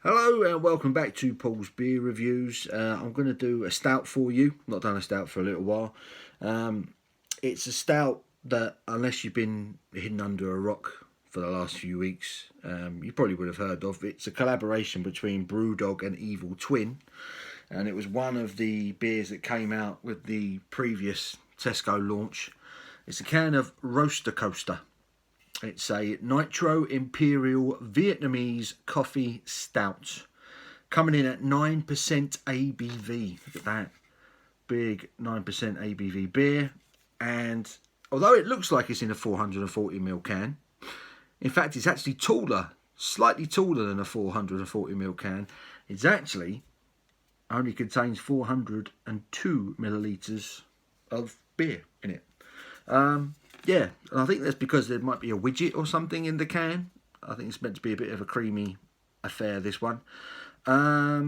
Hello and welcome back to Paul's Beer Reviews. I'm going to do a stout for you. Not done a stout for a little while. It's a stout that, unless you've been hidden under a rock for the last few weeks, you probably would have heard of. It's a collaboration between Brewdog and Evil Twin, and it was one of the beers that came out with the previous Tesco launch. It's a can of Roaster Coaster. It's a Nitro Imperial Vietnamese coffee stout, coming in at 9% ABV. Look at that, big 9% ABV beer. And although it looks like it's in a 440ml can, in fact it's actually taller, slightly taller than a 440ml can. It's actually only contains 402 millilitres of beer in it. Yeah, and I think that's because there might be a widget or something in the can. I think it's meant to be a bit of a creamy affair, this one. Yeah,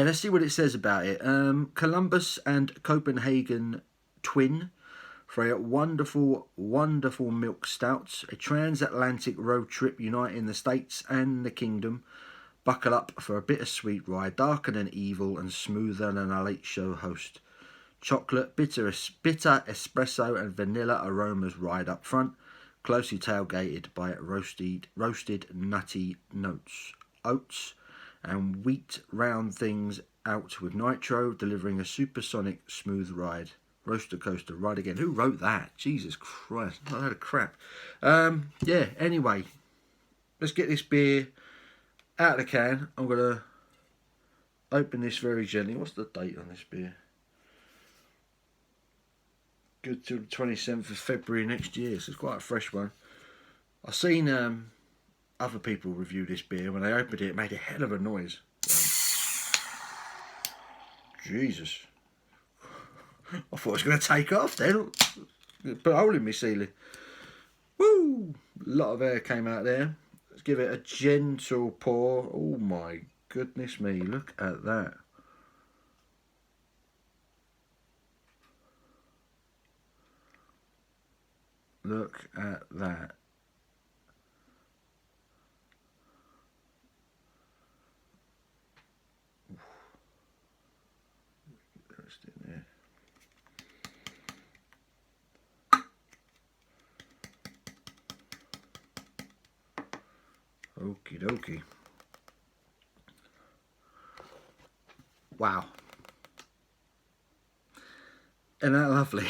let's see what it says about it. Columbus and Copenhagen twin for a wonderful, wonderful milk stout. A transatlantic road trip uniting the States and the Kingdom. Buckle up for a bittersweet ride, darker than evil and smoother than a late show host. Chocolate, bitter espresso and vanilla aromas ride up front, closely tailgated by roasted nutty notes. Oats and wheat round things out with nitro, delivering a supersonic smooth ride. Roaster Coaster, ride again. Who wrote that? Jesus Christ, not a load of crap. Yeah, anyway, let's get this beer out of the can. I'm going to open this very gently. What's the date on this beer? Good till the 27th of February next year, so it's quite a fresh one. I've seen other people review this beer. When they opened it, it made a hell of a noise. Jesus. I thought it was going to take off then. Put a hole in my ceiling. Woo! A lot of air came out there. Let's give it a gentle pour. Oh my goodness me, look at that. Look at that. Rest in there. Okie dokie. Wow. Isn't that lovely?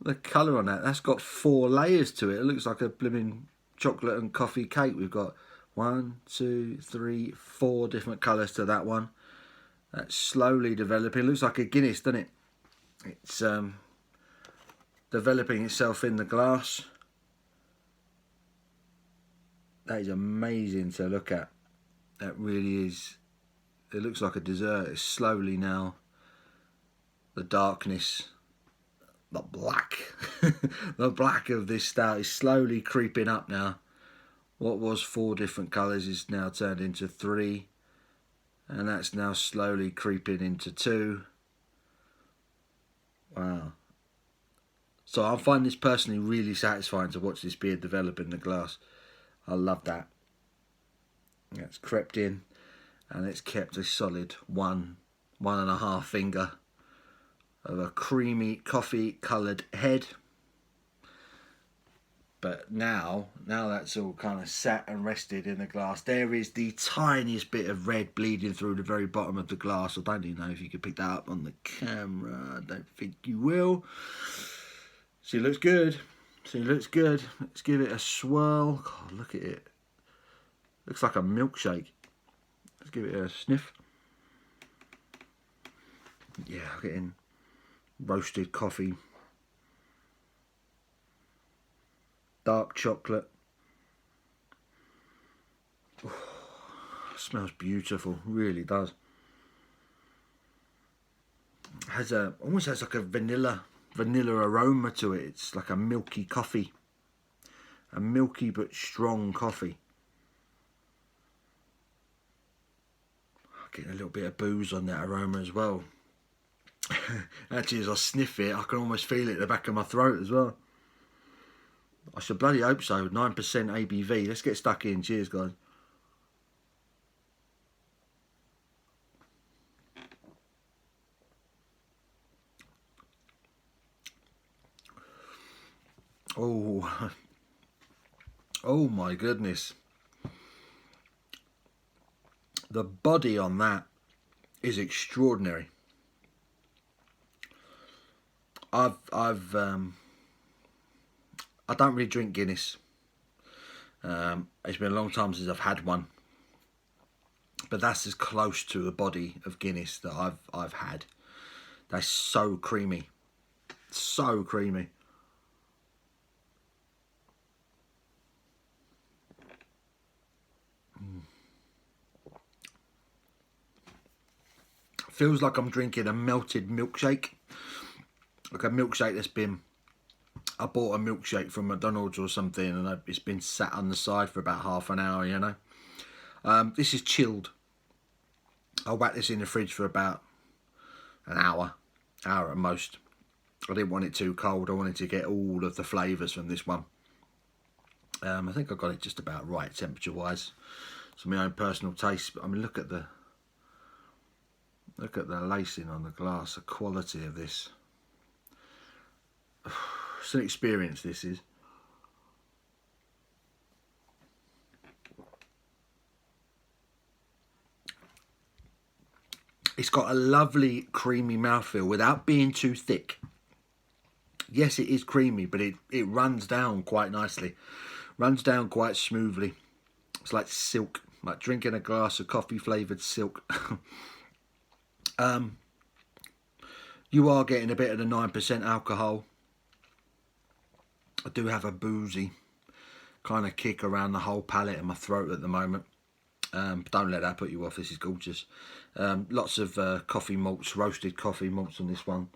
The colour on that's got 4 layers to it. It looks like a blooming chocolate and coffee cake. We've got 1, 2, 3, 4 different colours to that one. That's slowly developing. It looks like a Guinness, doesn't it? It's developing itself in the glass. That is amazing to look at. That really is. It looks like a dessert. It's slowly now, the darkness, the black, the black of this stout is slowly creeping up now. What was 4 different colours is now turned into 3, and that's now slowly creeping into 2. Wow. So I find this personally really satisfying to watch this beer develop in the glass. I love that. It's crept in, and it's kept a solid 1.5 finger of a creamy coffee coloured head. But now that's all kind of sat and rested in the glass, there is the tiniest bit of red bleeding through the very bottom of the glass. I don't even know if you could pick that up on the camera. I don't think you will. She looks good. She looks good. Let's give it a swirl. God, look at it. Looks like a milkshake. Let's give it a sniff. Yeah, getting roasted coffee, dark chocolate. Oh, smells beautiful, really does. Has almost has like a vanilla aroma to it. It's like a milky coffee, a milky but strong coffee. Getting a little bit of booze on that aroma as well. Actually, as I sniff it, I can almost feel it at the back of my throat as well. I should bloody hope so. 9% ABV. Let's get stuck in. Cheers, guys. Oh, oh my goodness. The body on that is extraordinary. I don't really drink Guinness. It's been a long time since I've had one, but that's as close to the body of Guinness that I've had. That's so creamy, so creamy. Feels like I'm drinking a melted milkshake, like a milkshake that's been. I bought a milkshake from McDonald's or something, and it's been sat on the side for about half an hour. You know, this is chilled. I'll whack this in the fridge for about an hour at most. I didn't want it too cold. I wanted to get all of the flavours from this one. I think I got it just about right temperature wise. It's my own personal taste. But I mean, look at the lacing on the glass. The quality of this. It's an experience. This is. It's got a lovely creamy mouthfeel without being too thick. Yes, it is creamy, but it runs down quite nicely. Runs down quite smoothly. It's like silk, like drinking a glass of coffee flavoured silk. You are getting a bit of the 9% alcohol. I do have a boozy kind of kick around the whole palate and my throat at the moment. Don't let that put you off. This is gorgeous. Lots of coffee malts, roasted coffee malts on this one.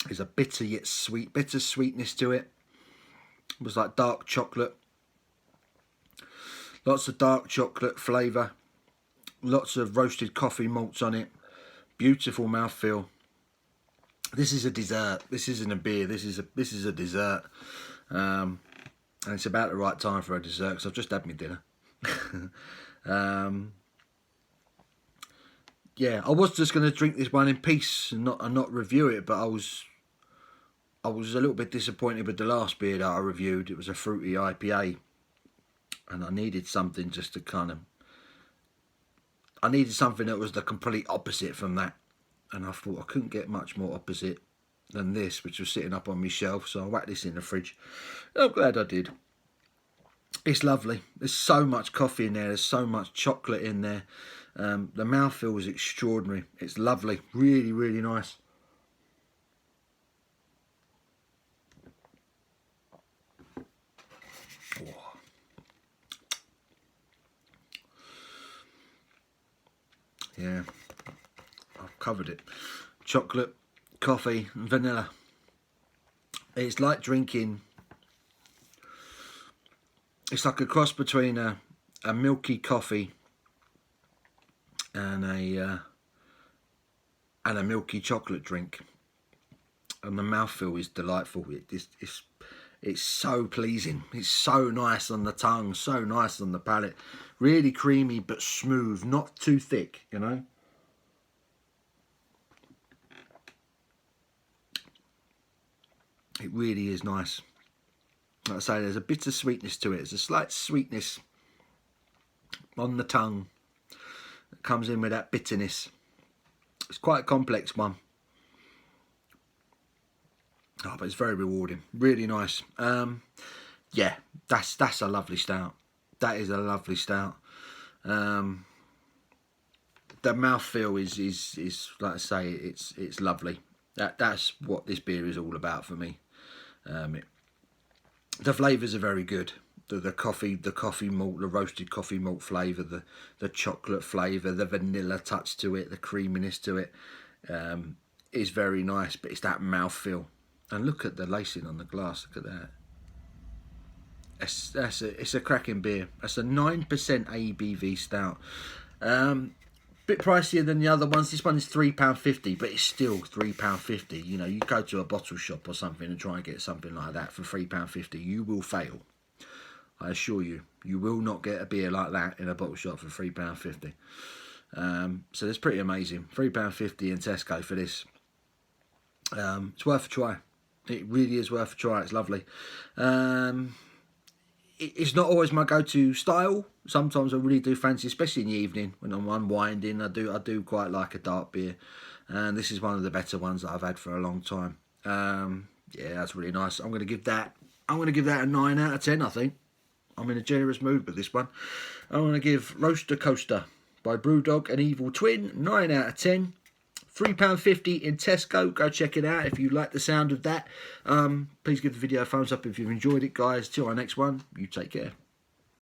There's a bitter yet sweet, bitter sweetness to it. It was like dark chocolate. Lots of dark chocolate flavour. Lots of roasted coffee malts on it. Beautiful mouthfeel. This is a dessert. This isn't a beer. This is a dessert, and it's about the right time for a dessert because I've just had my dinner. Yeah, I was just going to drink this one in peace and not review it, but I was a little bit disappointed with the last beer that I reviewed. It was a fruity IPA, and I needed something just to kind of. I needed something that was the complete opposite from that. And I thought I couldn't get much more opposite than this, which was sitting up on my shelf. So I whacked this in the fridge. I'm glad I did. It's lovely. There's so much coffee in there. There's so much chocolate in there. The mouthfeel is extraordinary. It's lovely. Really, really nice. Oh. Yeah. I've covered it. Chocolate, coffee, and vanilla. It's like drinking. It's like a cross between a milky coffee and a milky chocolate drink. And the mouthfeel is delightful. It's so pleasing. It's so nice on the tongue, so nice on the palate. Really creamy but smooth, not too thick, you know. It really is nice. Like I say, there's a bitter sweetness to it. There's a slight sweetness on the tongue that comes in with that bitterness. It's quite a complex one. Oh, but it's very rewarding. Really nice. Yeah, that's a lovely stout. That is a lovely stout. The mouthfeel is like I say, it's lovely. That's what this beer is all about for me. The flavours are very good. The coffee malt, the roasted coffee malt flavour, the chocolate flavour, the vanilla touch to it, the creaminess to it is very nice. But it's that mouthfeel. And look at the lacing on the glass. Look at that. It's a cracking beer. That's a 9% ABV stout. Bit pricier than the other ones. This one is £3.50, but it's still £3.50. You know, you go to a bottle shop or something and try and get something like that for £3.50, you will fail. I assure you, you will not get a beer like that in a bottle shop for £3.50. So it's pretty amazing. £3.50 in Tesco for this. It's worth a try. It really is worth a try. It's lovely. It's not always my go-to style. Sometimes I really do fancy, especially in the evening when I'm unwinding. I do quite like a dark beer, and this is one of the better ones that I've had for a long time. Yeah, that's really nice. I'm going to give that a 9 out of 10. I think I'm in a generous mood with this one. I'm going to give Roaster Coaster by Brewdog an Evil Twin 9 out of 10. £3.50 in Tesco. Go check it out if you like the sound of that. Please give the video a thumbs up if you've enjoyed it, guys. Till our next one, you take care.